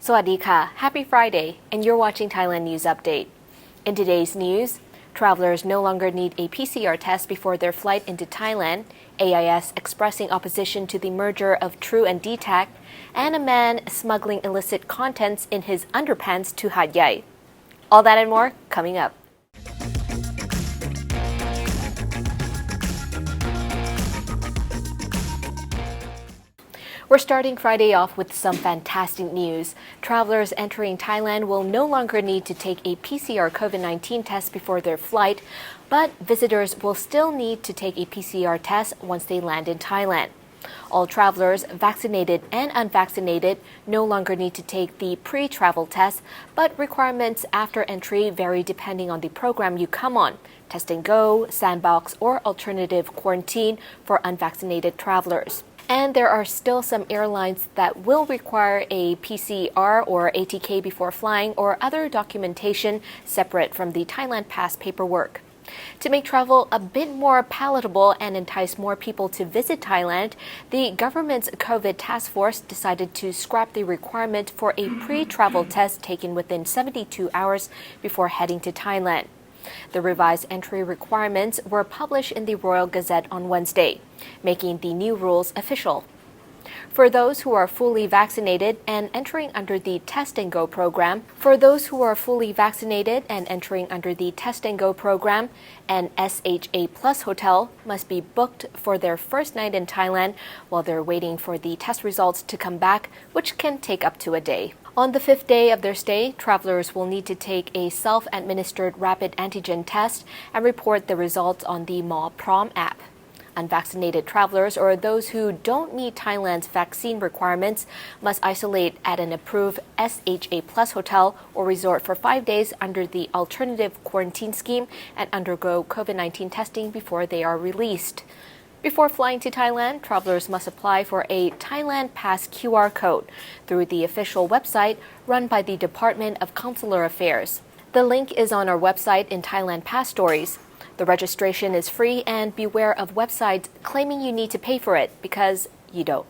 Sawadee ka, happy Friday, and you're watching Thailand News Update. In today's news, travelers no longer need a PCR test before their flight into Thailand, AIS expressing opposition to the merger of True and DTAC, and a man smuggling illicit contents in his underpants to Hat Yai. All that and more coming up. We're starting Friday off with some fantastic news. Travelers entering Thailand will no longer need to take a PCR Covid-19 test before their flight, but visitors will still need to take a PCR test once they land in Thailand. All travelers, vaccinated and unvaccinated, no longer need to take the pre-travel test, but requirements after entry vary depending on the program you come on: Test and Go, Sandbox, or alternative quarantine for unvaccinated travelers. And there are still some airlines that will require a PCR or ATK before flying or other documentation separate from the Thailand Pass paperwork. To make travel a bit more palatable and entice more people to visit Thailand, the government's COVID task force decided to scrap the requirement for a pre-travel test taken within 72 hours before heading to Thailand. The revised entry requirements were published in the Royal Gazette on Wednesday, making the new rules official. For those who are fully vaccinated and entering under the Test and Go program, an SHA Plus hotel must be booked for their first night in Thailand while they're waiting for the test results to come back, which can take up to a day. On the fifth day of their stay, travelers will need to take a self-administered rapid antigen test and report the results on the Mall Prom app. Unvaccinated travelers or those who don't meet Thailand's vaccine requirements must isolate at an approved SHA Plus hotel or resort for 5 days under the alternative quarantine scheme and undergo COVID-19 testing before they are released. Before flying to Thailand, travelers must apply for a Thailand Pass QR code through the official website run by the Department of Consular Affairs. The link is on our website in Thailand Pass Stories. The registration is free, and beware of websites claiming you need to pay for it, because you don't.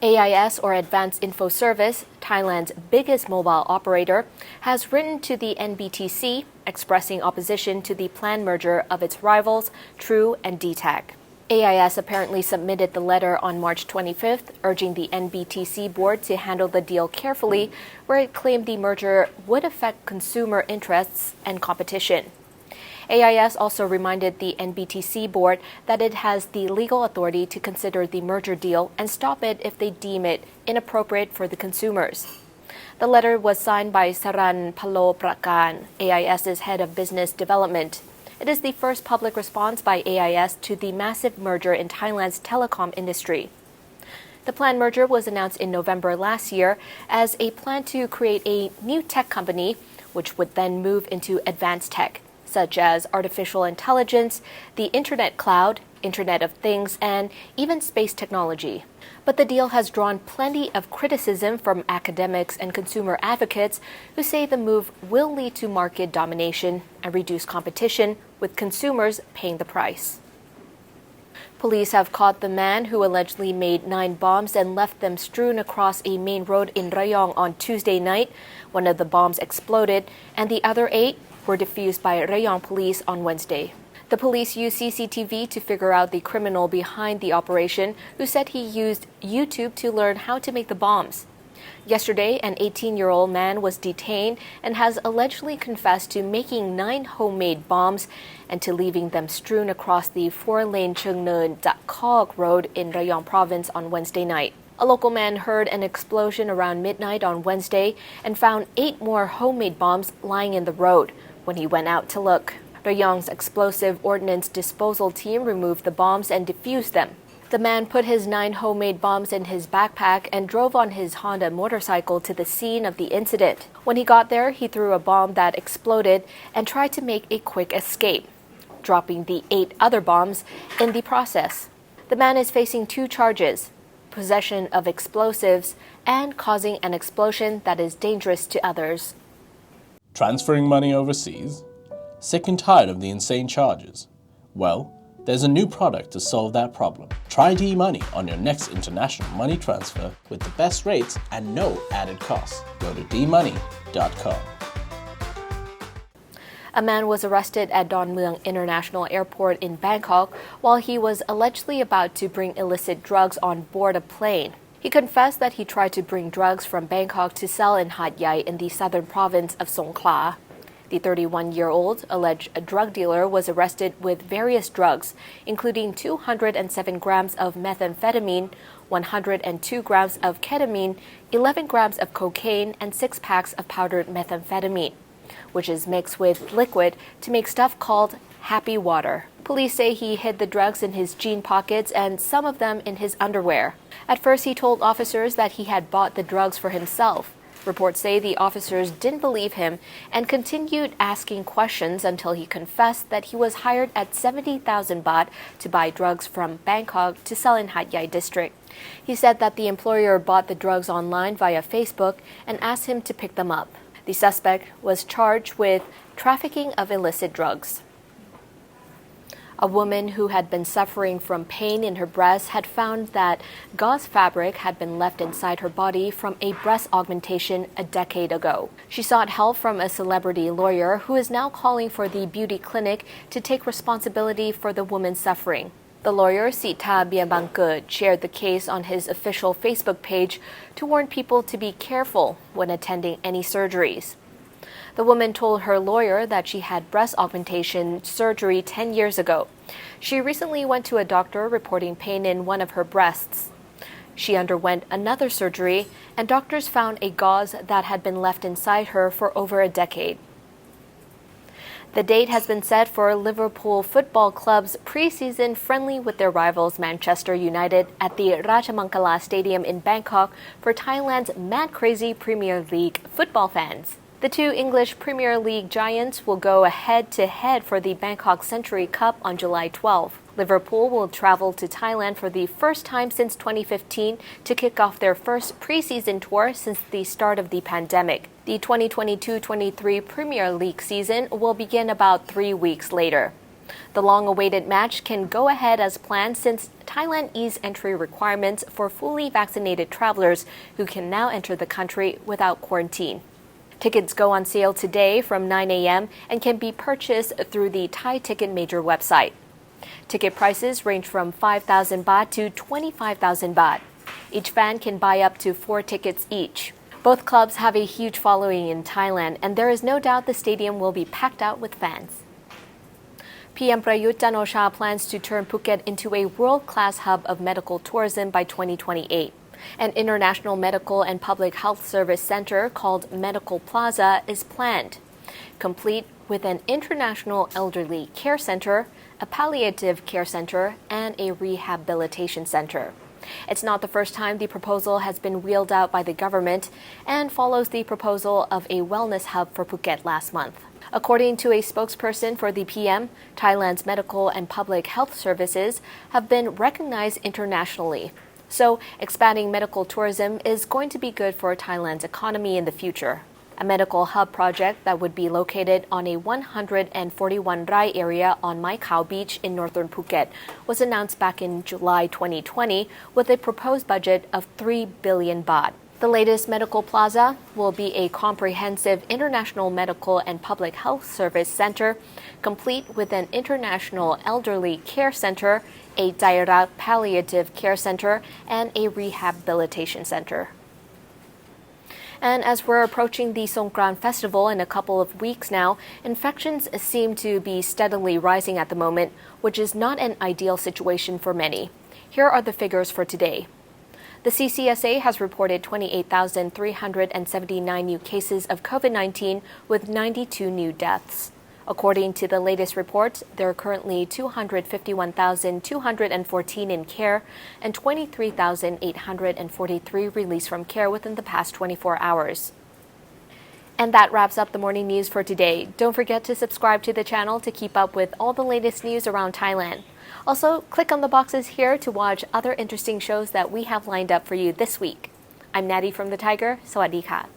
AIS, or Advanced Info Service, Thailand's biggest mobile operator, has written to the NBTC expressing opposition to the planned merger of its rivals, True and DTAC. AIS apparently submitted the letter on March 25th, urging the NBTC board to handle the deal carefully, where it claimed the merger would affect consumer interests and competition. AIS also reminded the NBTC board that it has the legal authority to consider the merger deal and stop it if they deem it inappropriate for the consumers. The letter was signed by Saran Palo Prakan, AIS's head of business development. It is the first public response by AIS to the massive merger in Thailand's telecom industry. The planned merger was announced in November last year as a plan to create a new tech company, which would then move into advanced tech, such as artificial intelligence, the Internet cloud, Internet of Things, and even space technology. But the deal has drawn plenty of criticism from academics and consumer advocates who say the move will lead to market domination and reduce competition, with consumers paying the price. Police have caught the man who allegedly made 9 bombs and left them strewn across a main road in Rayong on Tuesday night. One of the bombs exploded, and the other 8 were defused by Rayong police on Wednesday. The police used CCTV to figure out the criminal behind the operation, who said he used YouTube to learn how to make the bombs. Yesterday, an 18-year-old man was detained and has allegedly confessed to making 9 homemade bombs and to leaving them strewn across the 4-lane Cheung Neun Kok Road in Rayong province on Wednesday night. A local man heard an explosion around midnight on Wednesday and found 8 more homemade bombs lying in the road when he went out to look. Rayong's explosive ordnance disposal team removed the bombs and defused them. The man put his 9 homemade bombs in his backpack and drove on his Honda motorcycle to the scene of the incident. When he got there, he threw a bomb that exploded and tried to make a quick escape, dropping the 8 other bombs in the process. The man is facing 2 charges: possession of explosives and causing an explosion that is dangerous to others. Transferring money overseas? Sick and tired of the insane charges? Well, There's a new product to solve that problem. Try D-Money on your next international money transfer with the best rates and no added costs. Go to dmoney.com. A man was arrested at Don Mueng International Airport in Bangkok while he was allegedly about to bring illicit drugs on board a plane. He confessed that he tried to bring drugs from Bangkok to sell in Hat Yai in the southern province of Songkhla. The 31-year-old alleged drug dealer was arrested with various drugs, including 207 grams of methamphetamine, 102 grams of ketamine, 11 grams of cocaine, and 6 packs of powdered methamphetamine, which is mixed with liquid to make stuff called happy water. Police say he hid the drugs in his jean pockets and some of them in his underwear. At first, he told officers that he had bought the drugs for himself. Reports say the officers didn't believe him and continued asking questions until he confessed that he was hired at 70,000 baht to buy drugs from Bangkok to sell in Hat Yai district. He said that the employer bought the drugs online via Facebook and asked him to pick them up. The suspect was charged with trafficking of illicit drugs. A woman who had been suffering from pain in her breast had found that gauze fabric had been left inside her body from a breast augmentation a decade ago. She sought help from a celebrity lawyer who is now calling for the beauty clinic to take responsibility for the woman's suffering. The lawyer, Sita Biabangkut, shared the case on his official Facebook page to warn people to be careful when attending any surgeries. The woman told her lawyer that she had breast augmentation surgery 10 years ago. She recently went to a doctor reporting pain in one of her breasts. She underwent another surgery, and doctors found a gauze that had been left inside her for over a decade. The date has been set for Liverpool Football Club's pre-season friendly with their rivals Manchester United at the Rajamankala Stadium in Bangkok for Thailand's mad crazy Premier League football fans. The two English Premier League giants will go head-to-head for the Bangkok Century Cup on July 12. Liverpool will travel to Thailand for the first time since 2015 to kick off their first preseason tour since the start of the pandemic. The 2022-23 Premier League season will begin about 3 weeks later. The long-awaited match can go ahead as planned since Thailand eased entry requirements for fully vaccinated travelers who can now enter the country without quarantine. Tickets go on sale today from 9 a.m. and can be purchased through the Thai Ticket Major website. Ticket prices range from 5,000 baht to 25,000 baht. Each fan can buy up to 4 tickets each. Both clubs have a huge following in Thailand, and there is no doubt the stadium will be packed out with fans. PM Prayut Chan-o-cha plans to turn Phuket into a world-class hub of medical tourism by 2028. An international medical and public health service center called Medical Plaza is planned, complete with an international elderly care center, a palliative care center, and a rehabilitation center. It's not the first time the proposal has been wheeled out by the government and follows the proposal of a wellness hub for Phuket last month. According to a spokesperson for the PM, Thailand's medical and public health services have been recognized internationally. So, expanding medical tourism is going to be good for Thailand's economy in the future. A medical hub project that would be located on a 141 rai area on Mai Khao Beach in northern Phuket was announced back in July 2020 with a proposed budget of 3 billion baht. The latest Medical Plaza will be a comprehensive international medical and public health service center, complete with an international elderly care center, a direct palliative care center, and a rehabilitation center. And as we're approaching the Songkran festival in a couple of weeks now, infections seem to be steadily rising at the moment, which is not an ideal situation for many. Here are the figures for today. The CCSA has reported 28,379 new cases of COVID-19 with 92 new deaths. According to the latest reports, there are currently 251,214 in care and 23,843 released from care within the past 24 hours. And that wraps up the morning news for today. Don't forget to subscribe to the channel to keep up with all the latest news around Thailand. Also, click on the boxes here to watch other interesting shows that we have lined up for you this week. I'm Natty from the Thaiger. Sawadee ka.